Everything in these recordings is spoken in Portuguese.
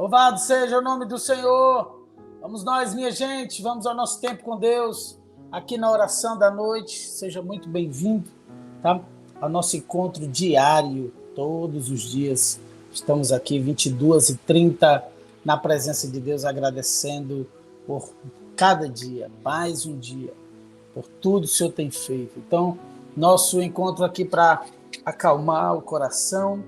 Louvado seja o nome do Senhor. Vamos nós, minha gente, vamos ao nosso tempo com Deus, aqui na oração da noite. Seja muito bem-vindo, tá? Ao nosso encontro diário, todos os dias. Estamos aqui 22h30 na presença de Deus, agradecendo por cada dia, mais um dia, por tudo que o Senhor tem feito. Então, nosso encontro aqui para acalmar o coração,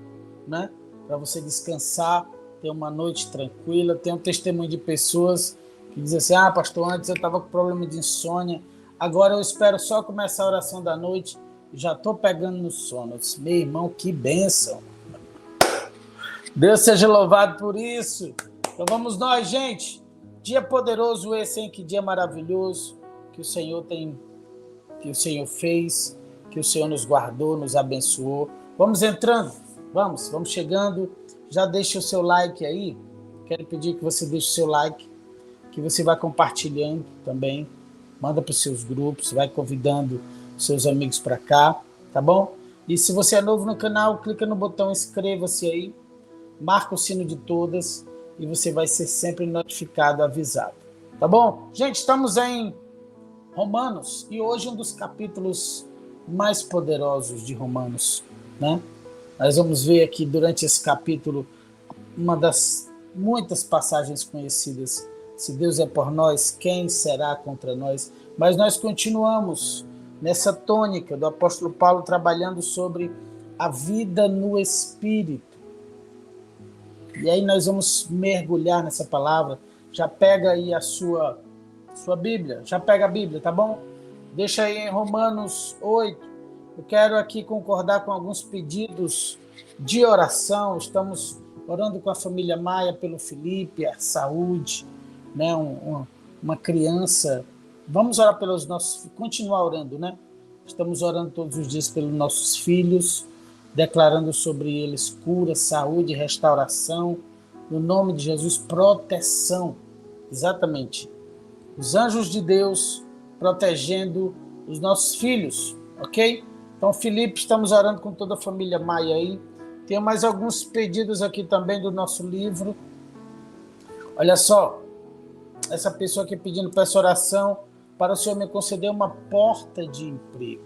né? Para você descansar, ter uma noite tranquila. Tem um testemunho de pessoas que dizem assim: pastor, antes eu estava com problema de insônia, agora eu espero só começar a oração da noite e já estou pegando no sono. Eu disse: meu irmão, que bênção! Deus seja louvado por isso. Então vamos nós, gente. Dia poderoso esse, hein? Que dia maravilhoso que o Senhor tem, que o Senhor fez, que o Senhor nos guardou, nos abençoou. Vamos entrando, vamos chegando. Já deixa o seu like aí. Quero pedir que você deixe o seu like, que você vai compartilhando também. Manda para os seus grupos, vai convidando seus amigos para cá, tá bom? E se você é novo no canal, clica no botão inscreva-se aí, marca o sino de todas e você vai ser sempre notificado, avisado, tá bom? Gente, estamos em Romanos e hoje um dos capítulos mais poderosos de Romanos, né? Nós vamos ver aqui durante esse capítulo uma das muitas passagens conhecidas. Se Deus é por nós, quem será contra nós? Mas nós continuamos nessa tônica do apóstolo Paulo trabalhando sobre a vida no Espírito. E aí nós vamos mergulhar nessa palavra. Já pega aí a sua Bíblia, já pega a Bíblia, tá bom? Deixa aí em Romanos 8. Eu quero aqui concordar com alguns pedidos de oração. Estamos orando com a família Maia pelo Felipe, a saúde, né? Uma criança. Vamos orar pelos nossos, continuar orando, né? Estamos orando todos os dias pelos nossos filhos, declarando sobre eles cura, saúde, restauração, no nome de Jesus, proteção. Exatamente. Os anjos de Deus protegendo os nossos filhos, ok? Então, Felipe, estamos orando com toda a família Maia aí. Tem mais alguns pedidos aqui também do nosso livro. Olha só, essa pessoa aqui pedindo para essa oração para o Senhor me conceder uma porta de emprego.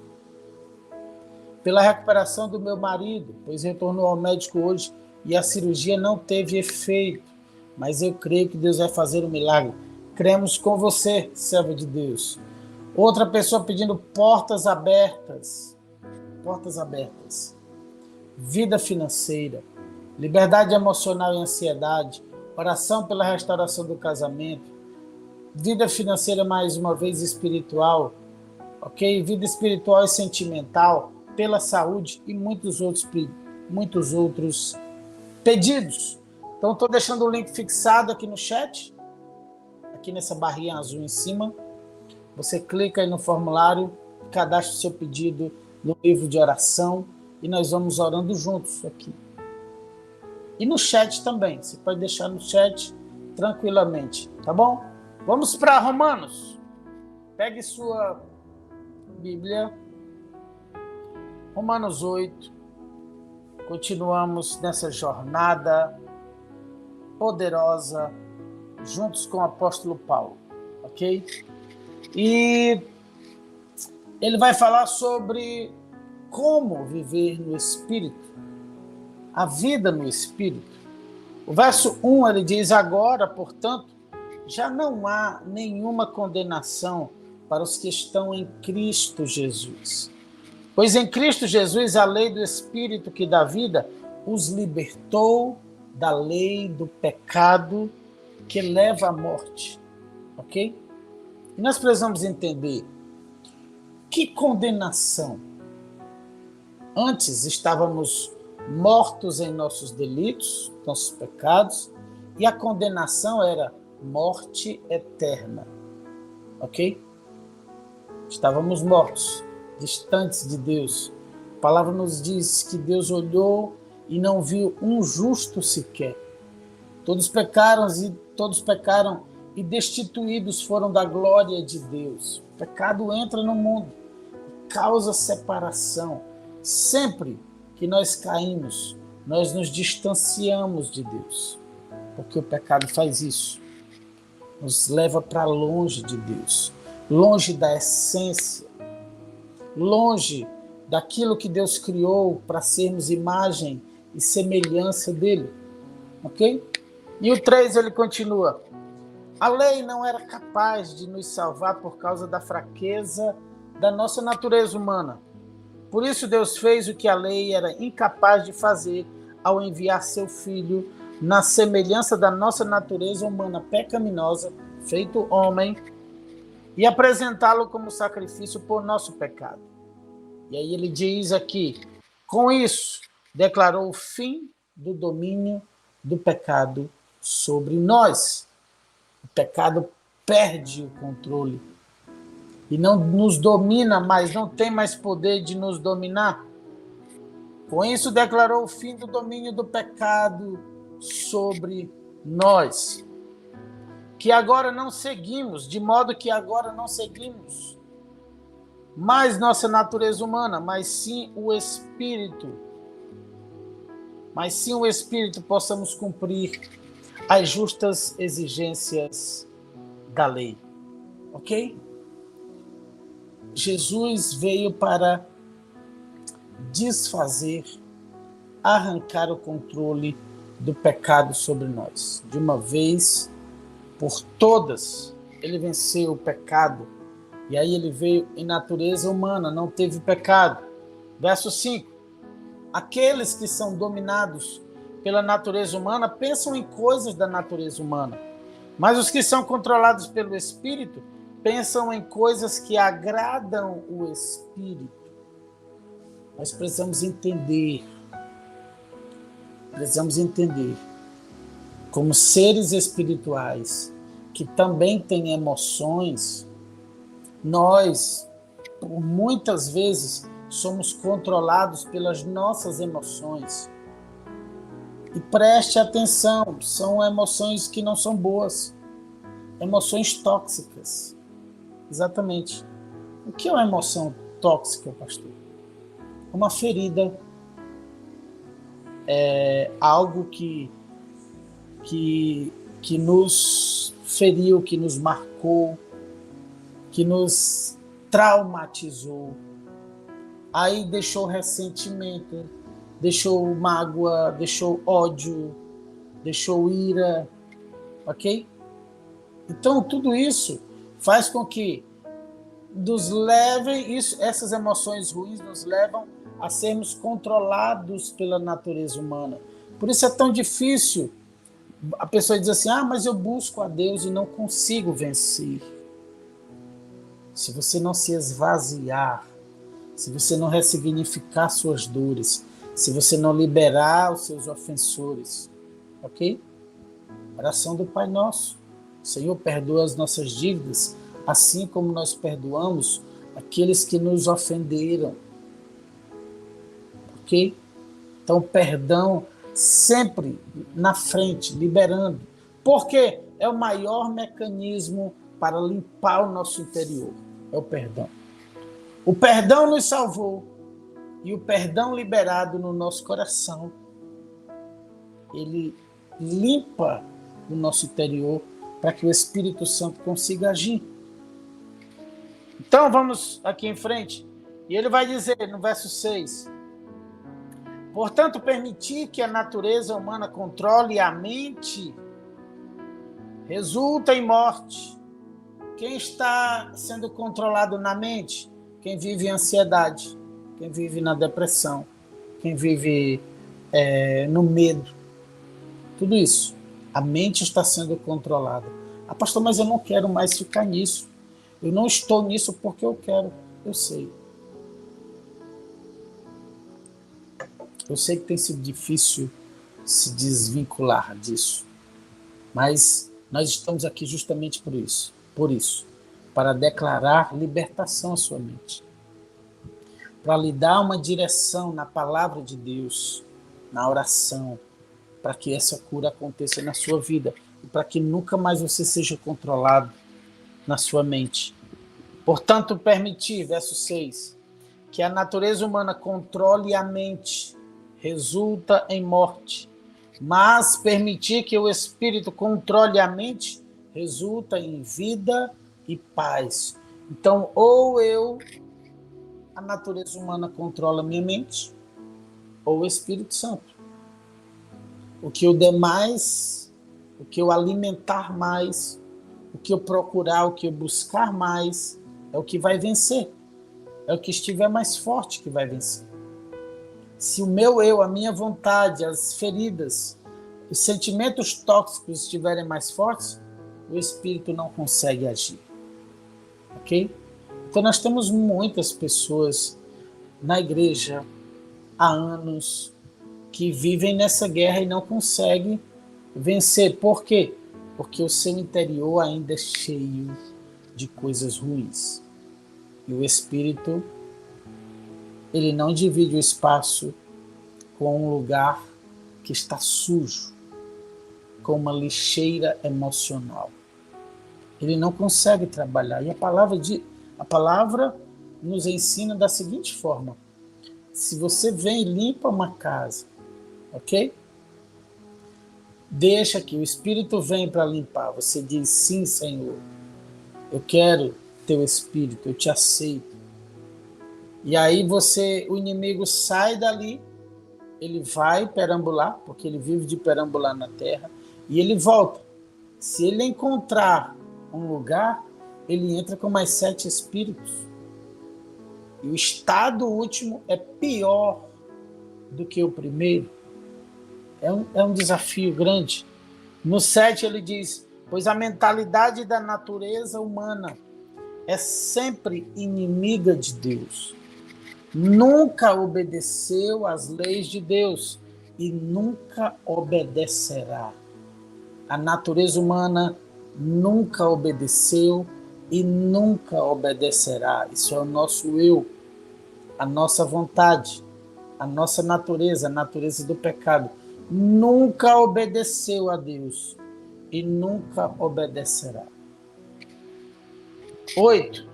Pela recuperação do meu marido, pois retornou ao médico hoje e a cirurgia não teve efeito. Mas eu creio que Deus vai fazer um milagre. Cremos com você, servo de Deus. Outra pessoa pedindo portas abertas. Portas abertas. Vida financeira, liberdade emocional e ansiedade, oração pela restauração do casamento, vida financeira mais uma vez espiritual, ok? Vida espiritual e sentimental, pela saúde e muitos outros pedidos. Então estou deixando o link fixado aqui no chat, aqui nessa barrinha azul em cima. Você clica aí no formulário, cadastra o seu pedido no livro de oração e nós vamos orando juntos aqui. E no chat também, você pode deixar no chat tranquilamente, tá bom? Vamos para Romanos. Pegue sua Bíblia. Romanos 8. Continuamos nessa jornada poderosa juntos com o apóstolo Paulo, ok? E ele vai falar sobre como viver no Espírito, a vida no Espírito. O verso 1, ele diz: agora, portanto, já não há nenhuma condenação para os que estão em Cristo Jesus. Pois em Cristo Jesus a lei do Espírito que dá vida os libertou da lei do pecado que leva à morte. Ok? E nós precisamos entender que condenação. Antes estávamos mortos em nossos delitos, nossos pecados, e a condenação era morte eterna. Ok? Estávamos mortos, distantes de Deus. A palavra nos diz que Deus olhou e não viu um justo sequer. Todos pecaram e destituídos foram da glória de Deus. O pecado entra no mundo, causa separação. Sempre que nós caímos, nós nos distanciamos de Deus. Porque o pecado faz isso. Nos leva para longe de Deus, longe da essência, longe daquilo que Deus criou para sermos imagem e semelhança dele. Ok? E o 3 ele continua. A lei não era capaz de nos salvar por causa da fraqueza da nossa natureza humana. Por isso Deus fez o que a lei era incapaz de fazer ao enviar seu Filho na semelhança da nossa natureza humana pecaminosa, feito homem, e apresentá-lo como sacrifício por nosso pecado. E aí ele diz aqui, com isso, declarou o fim do domínio do pecado sobre nós. O pecado perde o controle e não nos domina mais, não tem mais poder de nos dominar. Com isso, declarou o fim do domínio do pecado sobre nós. Que agora não seguimos, de modo que agora não seguimos mais nossa natureza humana, mas sim o Espírito. Mas sim o Espírito possamos cumprir as justas exigências da lei. Ok? Jesus veio para desfazer, arrancar o controle do pecado sobre nós. De uma vez por todas, ele venceu o pecado. E aí ele veio em natureza humana, não teve pecado. Verso 5. Aqueles que são dominados pela natureza humana pensam em coisas da natureza humana. Mas os que são controlados pelo Espírito pensam em coisas que agradam o Espírito. Nós precisamos entender, como seres espirituais que também têm emoções, nós, por muitas vezes, somos controlados pelas nossas emoções. E preste atenção, são emoções que não são boas, emoções tóxicas. Exatamente. O que é uma emoção tóxica, pastor? Uma ferida, é algo que nos feriu, que nos marcou, que nos traumatizou. Aí deixou ressentimento, deixou mágoa, deixou ódio, deixou ira, ok? Então tudo isso faz com que nos levem, essas emoções ruins nos levam a sermos controlados pela natureza humana. Por isso é tão difícil. A pessoa diz assim, mas eu busco a Deus e não consigo vencer. Se você não se esvaziar, se você não ressignificar suas dores, se você não liberar os seus ofensores, ok? Oração do Pai Nosso. Senhor, perdoa as nossas dívidas, assim como nós perdoamos aqueles que nos ofenderam. Ok? Então, perdão sempre na frente, liberando. Porque é o maior mecanismo para limpar o nosso interior. É o perdão. O perdão nos salvou e o perdão liberado no nosso coração, ele limpa o nosso interior para que o Espírito Santo consiga agir. Então vamos aqui em frente. E ele vai dizer no verso 6: portanto, permitir que a natureza humana controle a mente resulta em morte. Quem está sendo controlado na mente? Quem vive em ansiedade, quem vive na depressão, quem vive no medo. Tudo isso. A mente está sendo controlada. Pastor, mas eu não quero mais ficar nisso. Eu não estou nisso porque eu quero. Eu sei. Eu sei que tem sido difícil se desvincular disso. Mas nós estamos aqui justamente por isso. Para declarar libertação à sua mente. Para lhe dar uma direção na palavra de Deus, na oração, para que essa cura aconteça na sua vida e para que nunca mais você seja controlado na sua mente. Portanto, permitir, verso 6, que a natureza humana controle a mente resulta em morte. Mas permitir que o espírito controle a mente resulta em vida e paz. Então, a natureza humana controla a minha mente, ou o Espírito Santo. O que eu der mais, o que eu alimentar mais, o que eu procurar, o que eu buscar mais, é o que vai vencer. É o que estiver mais forte que vai vencer. Se o meu eu, a minha vontade, as feridas, os sentimentos tóxicos estiverem mais fortes, o espírito não consegue agir. Ok? Então nós temos muitas pessoas na igreja há anos que vivem nessa guerra e não conseguem vencer. Por quê? Porque o seu interior ainda é cheio de coisas ruins. E o espírito, ele não divide o espaço com um lugar que está sujo, com uma lixeira emocional. Ele não consegue trabalhar. E a palavra nos ensina da seguinte forma: se você vem e limpa uma casa, ok? Deixa que o Espírito vem para limpar. Você diz: sim, Senhor, eu quero teu Espírito, eu te aceito. E aí o inimigo sai dali, ele vai perambular, porque ele vive de perambular na terra, e ele volta. Se ele encontrar um lugar, ele entra com mais 7 espíritos. E o estado último é pior do que o primeiro. É um desafio grande. No 7 ele diz: pois a mentalidade da natureza humana é sempre inimiga de Deus. Nunca obedeceu às leis de Deus e nunca obedecerá. A natureza humana nunca obedeceu e nunca obedecerá. Isso é o nosso eu, a nossa vontade, a nossa natureza, a natureza do pecado. Nunca obedeceu a Deus e nunca obedecerá. 8.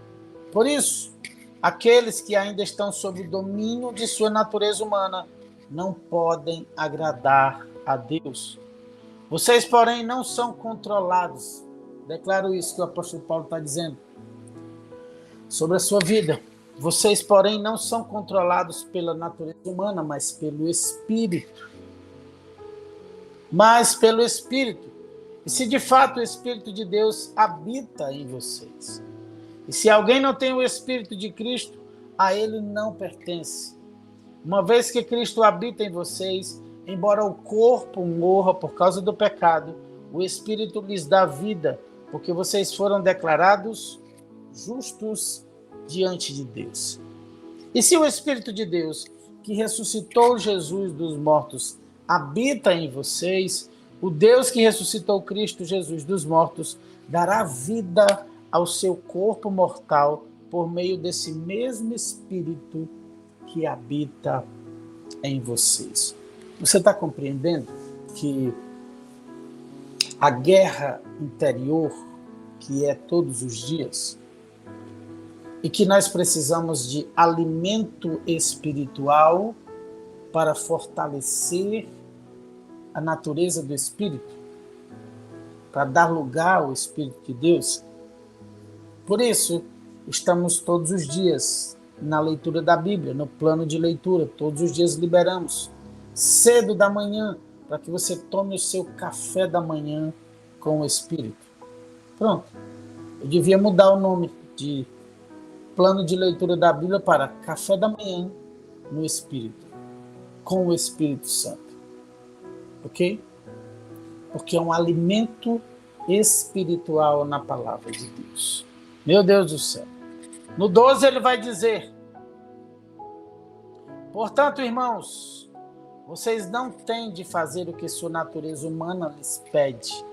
Por isso, aqueles que ainda estão sob o domínio de sua natureza humana não podem agradar a Deus. Vocês, porém, não são controlados. Declaro isso que o apóstolo Paulo está dizendo sobre a sua vida. Vocês, porém, não são controlados pela natureza humana, mas pelo Espírito. Mas pelo Espírito. E se de fato o Espírito de Deus habita em vocês. E se alguém não tem o Espírito de Cristo, a ele não pertence. Uma vez que Cristo habita em vocês, embora o corpo morra por causa do pecado, o Espírito lhes dá vida, porque vocês foram declarados justos diante de Deus. E se o Espírito de Deus, que ressuscitou Jesus dos mortos, habita em vocês, o Deus que ressuscitou Cristo Jesus dos mortos dará vida ao seu corpo mortal por meio desse mesmo Espírito que habita em vocês. Você está compreendendo que a guerra interior, que é todos os dias, e que nós precisamos de alimento espiritual para fortalecer a natureza do Espírito, para dar lugar ao Espírito de Deus? Por isso, estamos todos os dias na leitura da Bíblia, no plano de leitura. Todos os dias liberamos, cedo da manhã, para que você tome o seu café da manhã com o Espírito. Pronto. Eu devia mudar o nome de plano de leitura da Bíblia para café da manhã no Espírito, com o Espírito Santo. Ok? Porque é um alimento espiritual na palavra de Deus. Meu Deus do céu. No 12 ele vai dizer: portanto, irmãos, vocês não têm de fazer o que sua natureza humana lhes pede,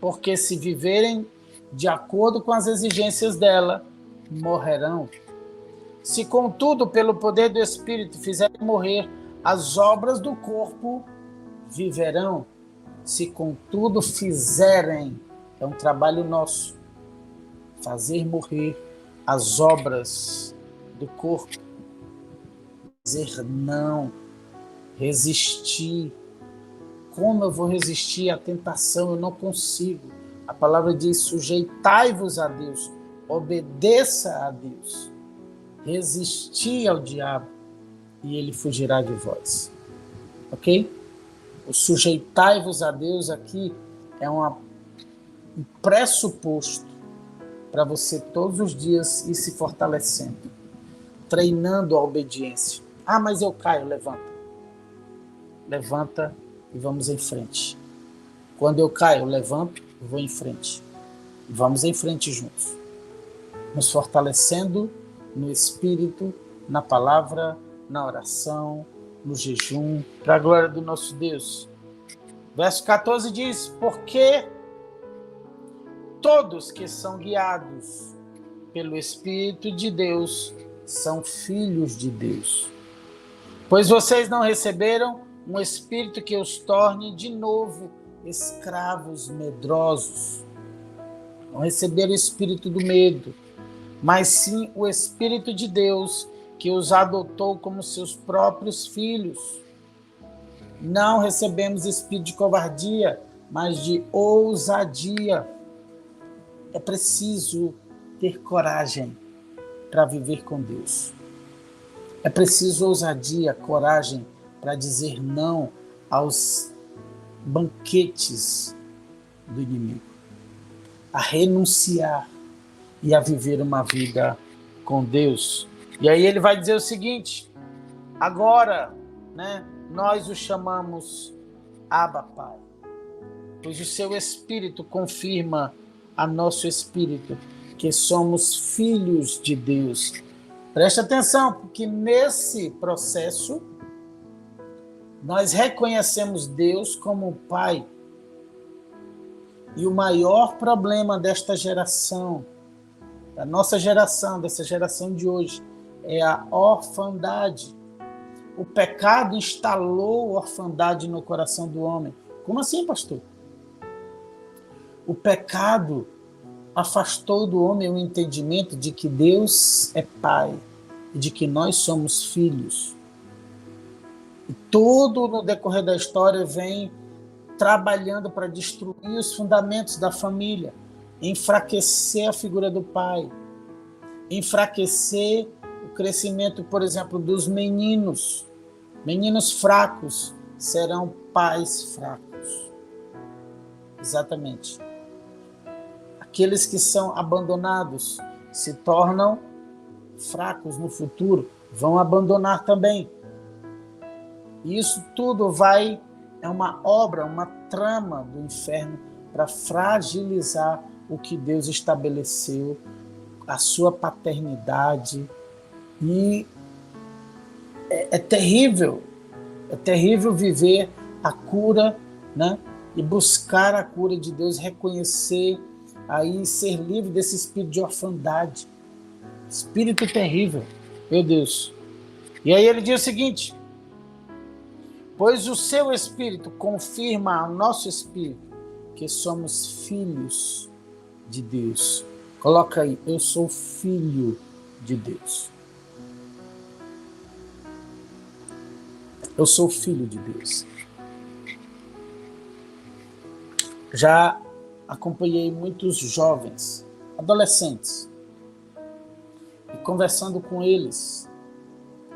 porque se viverem de acordo com as exigências dela, morrerão. Se, contudo, pelo poder do Espírito fizerem morrer as obras do corpo, viverão. Se, contudo, fizerem, é um trabalho nosso, fazer morrer as obras do corpo, dizer não, resistir, como eu vou resistir à tentação? Eu não consigo. A palavra diz: sujeitai-vos a Deus, obedeça a Deus, resisti ao diabo e ele fugirá de vós. Ok? O sujeitai-vos a Deus aqui é um pressuposto para você todos os dias ir se fortalecendo, treinando a obediência. Ah, mas eu caio, levanta. Levanta e vamos em frente. Quando eu caio, eu levanto e vou em frente. E vamos em frente juntos. Nos fortalecendo no Espírito, na palavra, na oração, no jejum, para a glória do nosso Deus. Verso 14 diz: porque todos que são guiados pelo Espírito de Deus são filhos de Deus. Pois vocês não receberam um espírito que os torne de novo escravos medrosos. Não receberam o espírito do medo, mas sim o Espírito de Deus que os adotou como seus próprios filhos. Não recebemos espírito de covardia, mas de ousadia. É preciso ter coragem para viver com Deus. É preciso ousadia, coragem para dizer não aos banquetes do inimigo, a renunciar e a viver uma vida com Deus. E aí ele vai dizer o seguinte: agora, nós o chamamos Abba, Pai, pois o seu Espírito confirma a nosso Espírito que somos filhos de Deus. Preste atenção, porque nesse processo nós reconhecemos Deus como Pai. E o maior problema desta geração, da nossa geração, dessa geração de hoje, é a orfandade. O pecado instalou orfandade no coração do homem. Como assim, pastor? O pecado afastou do homem o entendimento de que Deus é Pai e de que nós somos filhos. E tudo no decorrer da história vem trabalhando para destruir os fundamentos da família, enfraquecer a figura do pai, enfraquecer o crescimento, por exemplo, dos meninos. Meninos fracos serão pais fracos. Exatamente. Aqueles que são abandonados se tornam fracos no futuro, vão abandonar também. E isso tudo é uma obra, uma trama do inferno para fragilizar o que Deus estabeleceu, a sua paternidade. E é terrível viver a cura, e buscar a cura de Deus, reconhecer, aí ser livre desse espírito de orfandade. Espírito terrível, meu Deus. E aí ele diz o seguinte: pois o seu Espírito confirma ao nosso Espírito que somos filhos de Deus. Coloca aí: eu sou filho de Deus. Eu sou filho de Deus. Já acompanhei muitos jovens, adolescentes, e conversando com eles,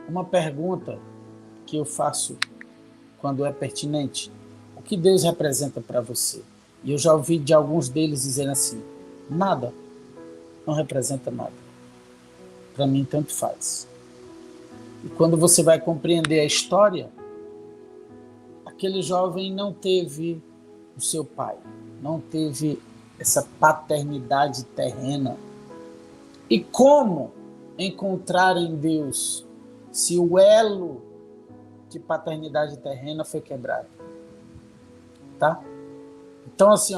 uma pergunta que eu faço quando é pertinente: o que Deus representa para você? E eu já ouvi de alguns deles dizendo assim: nada, não representa nada. Para mim, tanto faz. E quando você vai compreender a história, aquele jovem não teve o seu pai, não teve essa paternidade terrena. E como encontrar em Deus se o elo de paternidade terrena foi quebrado? Tá? Então, assim,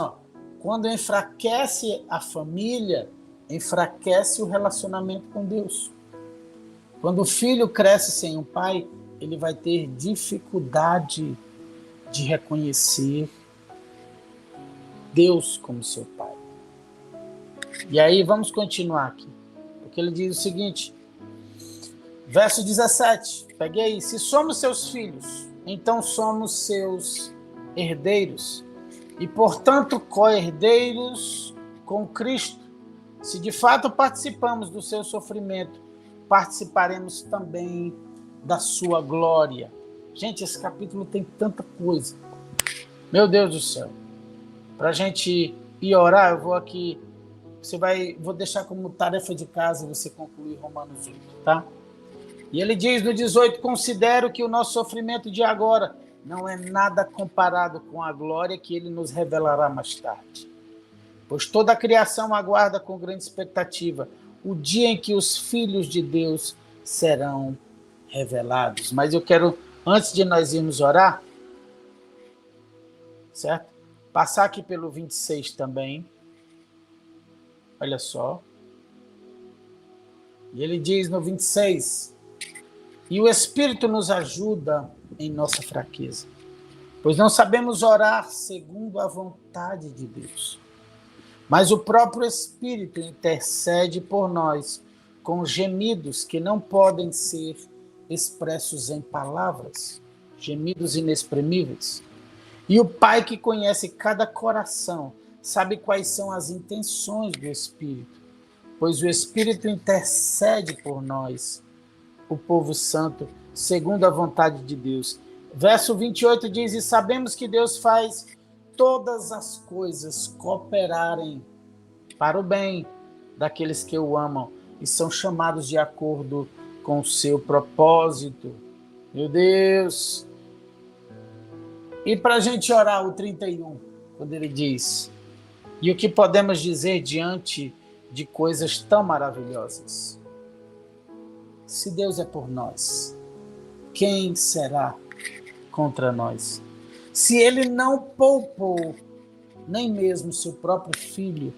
quando enfraquece a família, enfraquece o relacionamento com Deus. Quando o filho cresce sem um pai, ele vai ter dificuldade de reconhecer Deus como seu pai. E aí vamos continuar aqui, porque ele diz o seguinte, verso 17, peguei aí: se somos seus filhos, então somos seus herdeiros e, portanto, co-herdeiros com Cristo. Se de fato participamos do seu sofrimento, participaremos também da sua glória. Gente, esse capítulo tem tanta coisa. Meu Deus do céu. Para a gente ir orar, eu vou aqui. Vou deixar como tarefa de casa você concluir Romanos 8, tá? E ele diz no 18: considero que o nosso sofrimento de agora não é nada comparado com a glória que ele nos revelará mais tarde. Pois toda a criação aguarda com grande expectativa o dia em que os filhos de Deus serão revelados. Mas eu quero, antes de nós irmos orar, certo? Passar aqui pelo 26 também. Olha só. E ele diz no 26: e o Espírito nos ajuda em nossa fraqueza, pois não sabemos orar segundo a vontade de Deus. Mas o próprio Espírito intercede por nós com gemidos que não podem ser expressos em palavras, gemidos inexprimíveis. E o Pai que conhece cada coração sabe quais são as intenções do Espírito, pois o Espírito intercede por nós, o povo santo, segundo a vontade de Deus. Verso 28 diz: e sabemos que Deus faz todas as coisas cooperarem para o bem daqueles que o amam e são chamados de acordo com o seu propósito. Meu Deus! E para a gente orar o 31, quando ele diz: e o que podemos dizer diante de coisas tão maravilhosas? Se Deus é por nós, quem será contra nós? Se ele não poupou nem mesmo seu próprio filho,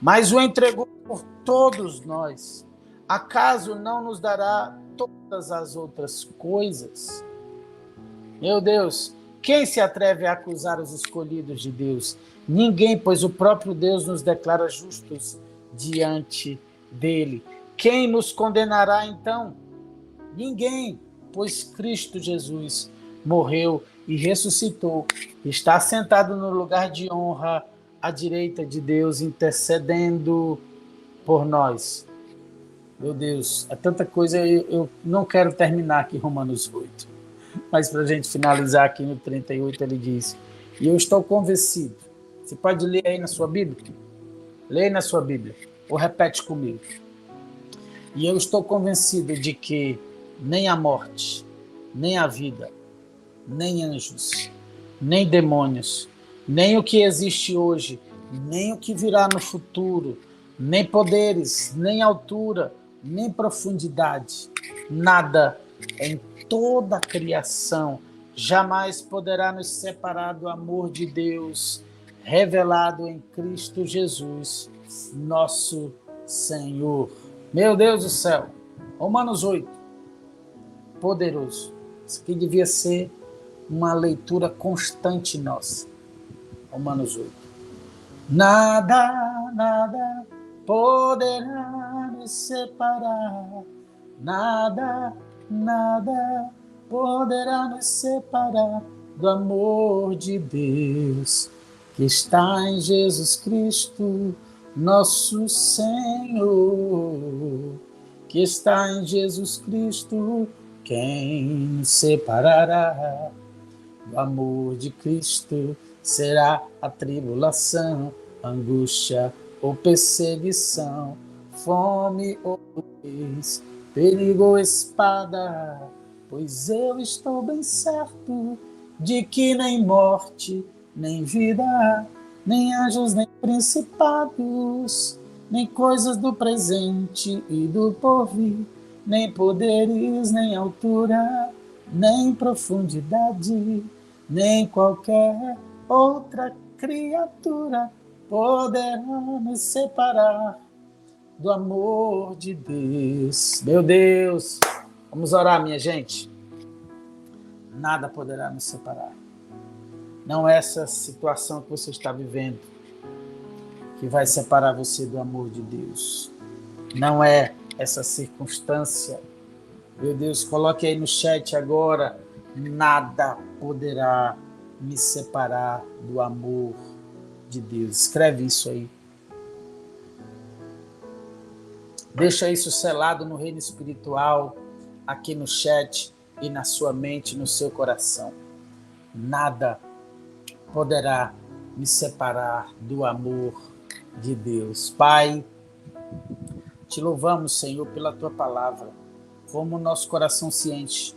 mas o entregou por todos nós, acaso não nos dará todas as outras coisas? Meu Deus, quem se atreve a acusar os escolhidos de Deus? Ninguém, pois o próprio Deus nos declara justos diante dele. Quem nos condenará então? Ninguém, pois Cristo Jesus morreu e ressuscitou, está sentado no lugar de honra à direita de Deus, intercedendo por nós. Meu Deus, é tanta coisa, eu não quero terminar aqui Romanos 8, mas para a gente finalizar aqui no 38, ele diz: e eu estou convencido. Você pode ler aí na sua Bíblia? Leia na sua Bíblia, ou repete comigo. E eu estou convencido de que nem a morte, nem a vida, nem anjos, nem demônios, nem o que existe hoje, nem o que virá no futuro, nem poderes, nem altura, nem profundidade, nada em toda a criação jamais poderá nos separar do amor de Deus revelado em Cristo Jesus, nosso Senhor. Meu Deus do céu, Romanos 8, poderoso. Isso aqui devia ser uma leitura constante nossa. Romanos 8. Nada poderá nos separar. Nada poderá nos separar do amor de Deus que está em Jesus Cristo, nosso Senhor. Que está em Jesus Cristo, quem nos separará do amor de Cristo? Será a tribulação, angústia ou perseguição, fome ou nudez, perigo ou espada? Pois eu estou bem certo de que nem morte, nem vida, nem anjos, nem principados, nem coisas do presente e do porvir, nem poderes, nem altura, nem profundidade, nem qualquer outra criatura poderá nos separar do amor de Deus. Meu Deus, vamos orar, minha gente. Nada poderá nos separar. Não é essa situação que você está vivendo que vai separar você do amor de Deus. Não é essa circunstância. Meu Deus, coloque aí no chat agora: nada poderá me separar do amor de Deus. Escreve isso aí. Deixa isso selado no reino espiritual, aqui no chat e na sua mente, no seu coração. Nada poderá me separar do amor de Deus. Pai, te louvamos, Senhor, pela tua palavra. Como o nosso coração se enche.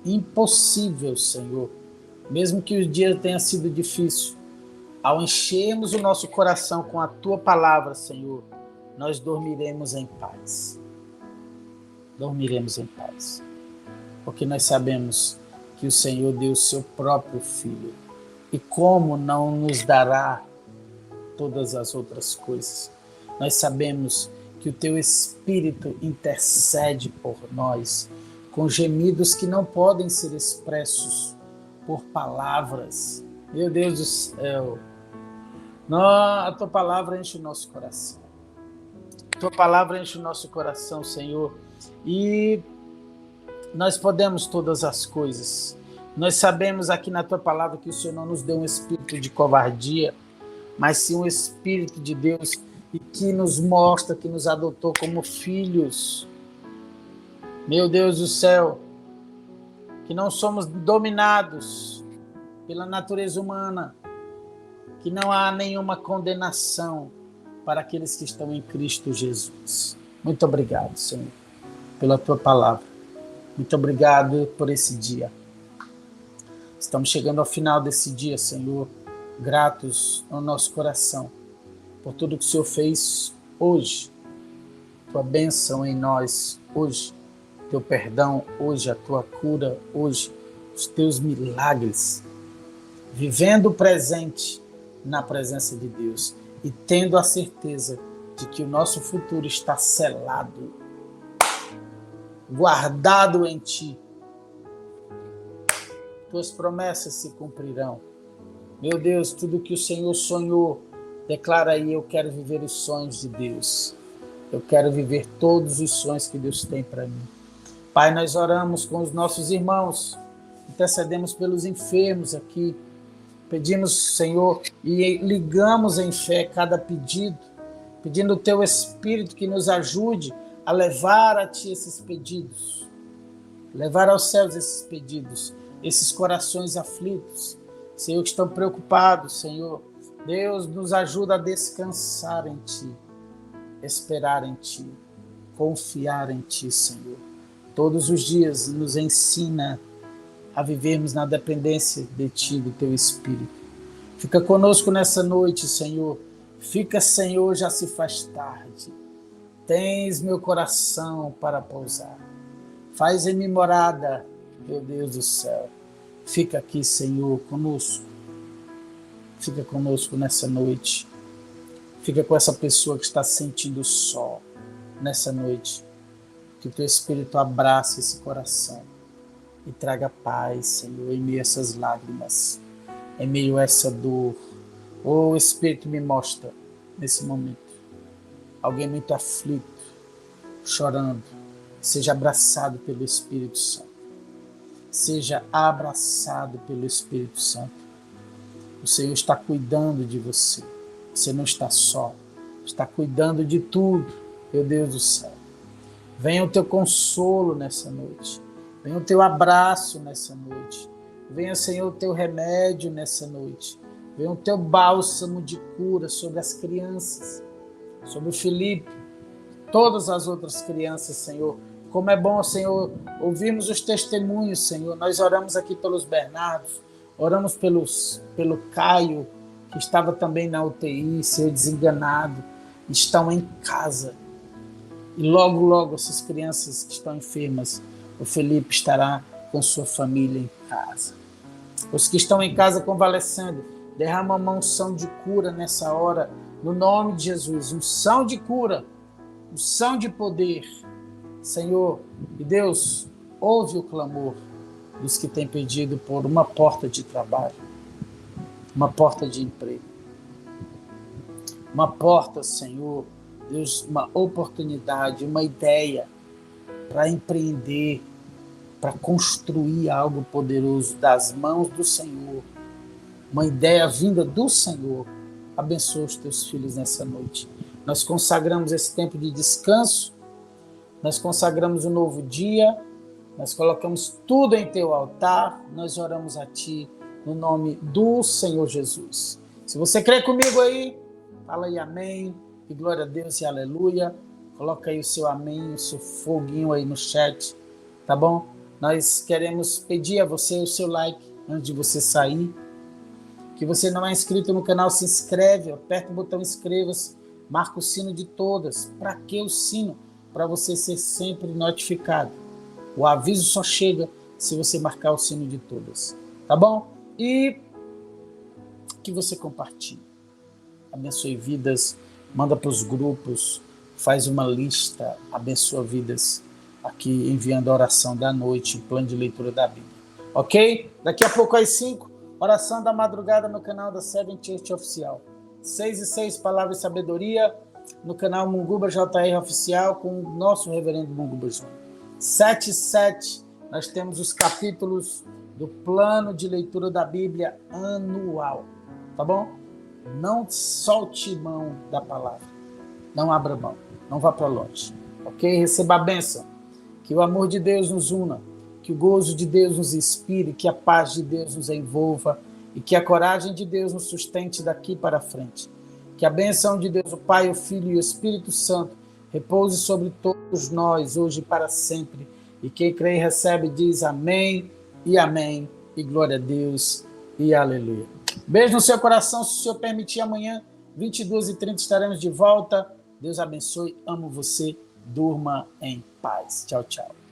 Impossível, Senhor, mesmo que o dia tenha sido difícil, ao enchermos o nosso coração com a tua palavra, Senhor, nós dormiremos em paz. Dormiremos em paz. Porque nós sabemos que o Senhor deu o seu próprio Filho. E como não nos dará todas as outras coisas? Nós sabemos que o teu Espírito intercede por nós, com gemidos que não podem ser expressos por palavras. Meu Deus do céu, a tua palavra enche o nosso coração. A tua palavra enche o nosso coração, Senhor, e nós podemos todas as coisas. Nós sabemos aqui na tua palavra que o Senhor não nos deu um espírito de covardia, mas sim um espírito de Deus e que nos mostra, que nos adotou como filhos. Meu Deus do céu, que não somos dominados pela natureza humana, que não há nenhuma condenação para aqueles que estão em Cristo Jesus. Muito obrigado, Senhor, pela tua palavra. Muito obrigado por esse dia. Estamos chegando ao final desse dia, Senhor, gratos no nosso coração por tudo que o Senhor fez hoje, tua bênção em nós hoje, teu perdão hoje, a tua cura hoje, os teus milagres, vivendo o presente na presença de Deus e tendo a certeza de que o nosso futuro está selado, guardado em ti. Tuas promessas se cumprirão. Meu Deus, tudo que o Senhor sonhou, declara aí: eu quero viver os sonhos de Deus. Eu quero viver todos os sonhos que Deus tem para mim. Pai, nós oramos com os nossos irmãos, intercedemos pelos enfermos aqui, pedimos, Senhor, e ligamos em fé cada pedido, pedindo o teu Espírito que nos ajude a levar a ti esses pedidos, levar aos céus esses pedidos, esses corações aflitos, Senhor, que estão preocupados, Senhor. Deus, nos ajuda a descansar em ti, esperar em ti, confiar em ti, Senhor. Todos os dias nos ensina a vivermos na dependência de ti, do teu Espírito. Fica conosco nessa noite, Senhor. Fica, Senhor, já se faz tarde. Tens meu coração para pousar. Faz em mim morada, meu Deus do céu. Fica aqui, Senhor, conosco. Fica conosco nessa noite. Fica com essa pessoa que está sentindo só nessa noite. Que o teu Espírito abrace esse coração e traga paz, Senhor, em meio a essas lágrimas, em meio a essa dor. O Espírito me mostra nesse momento alguém muito aflito, chorando. Seja abraçado pelo Espírito Santo. Seja abraçado pelo Espírito Santo. O Senhor está cuidando de você. Você não está só. Está cuidando de tudo, meu Deus do céu. Venha o teu consolo nessa noite. Venha o teu abraço nessa noite. Venha, Senhor, o teu remédio nessa noite. Venha o teu bálsamo de cura sobre as crianças, sobre o Felipe, todas as outras crianças, Senhor. Como é bom, Senhor, ouvirmos os testemunhos, Senhor. Nós oramos aqui pelos Bernardos, oramos pelo Caio, que estava também na UTI, Senhor, desenganado. Estão em casa. E logo, logo, essas crianças que estão enfermas, o Felipe estará com sua família em casa. Os que estão em casa convalescendo, derrama uma unção de cura nessa hora, no nome de Jesus. Unção de cura, unção de poder. Senhor, e Deus, ouve o clamor dos que têm pedido por uma porta de trabalho, uma porta de emprego, uma porta, Senhor, Deus, uma oportunidade, uma ideia para empreender, para construir algo poderoso das mãos do Senhor. uma ideia vinda do Senhor. Abençoa os teus filhos nessa noite. Nós consagramos esse tempo de descanso, nós consagramos um novo dia, nós colocamos tudo em teu altar, nós oramos a ti no nome do Senhor Jesus. Se você crê comigo aí, fala aí amém, e glória a Deus e aleluia. Coloca aí o seu amém, o seu foguinho aí no chat, tá bom? Nós queremos pedir a você o seu like antes de você sair. Que você não é inscrito no canal, se inscreve, aperta o botão inscreva-se, marca o sino de todas. Para que o sino? Para você ser sempre notificado. O aviso só chega se você marcar o sino de todas, tá bom? E que você compartilhe. Abençoe vidas, manda para os grupos, faz uma lista, abençoa vidas aqui enviando a oração da noite, plano de leitura da Bíblia. Ok? Daqui a pouco às 5, oração da madrugada no canal da Seven Church Oficial. 6 e 6, Palavra e Sabedoria, no canal Munguba JR Oficial, com o nosso reverendo Munguba Júnior. 7 e 7, nós temos os capítulos do plano de leitura da Bíblia anual. Tá bom? Não solte mão da palavra. Não abra mão. Não vá para longe. Ok? Receba a bênção. Que o amor de Deus nos una. Que o gozo de Deus nos inspire. Que a paz de Deus nos envolva. E que a coragem de Deus nos sustente daqui para frente. Que a bênção de Deus, o Pai, o Filho e o Espírito Santo repouse sobre todos nós, hoje e para sempre. E quem crê e recebe diz amém e amém. E glória a Deus e aleluia. Beijo no seu coração, se o Senhor permitir, amanhã, 22h30, estaremos de volta. Deus abençoe, amo você, durma em paz. Tchau, tchau.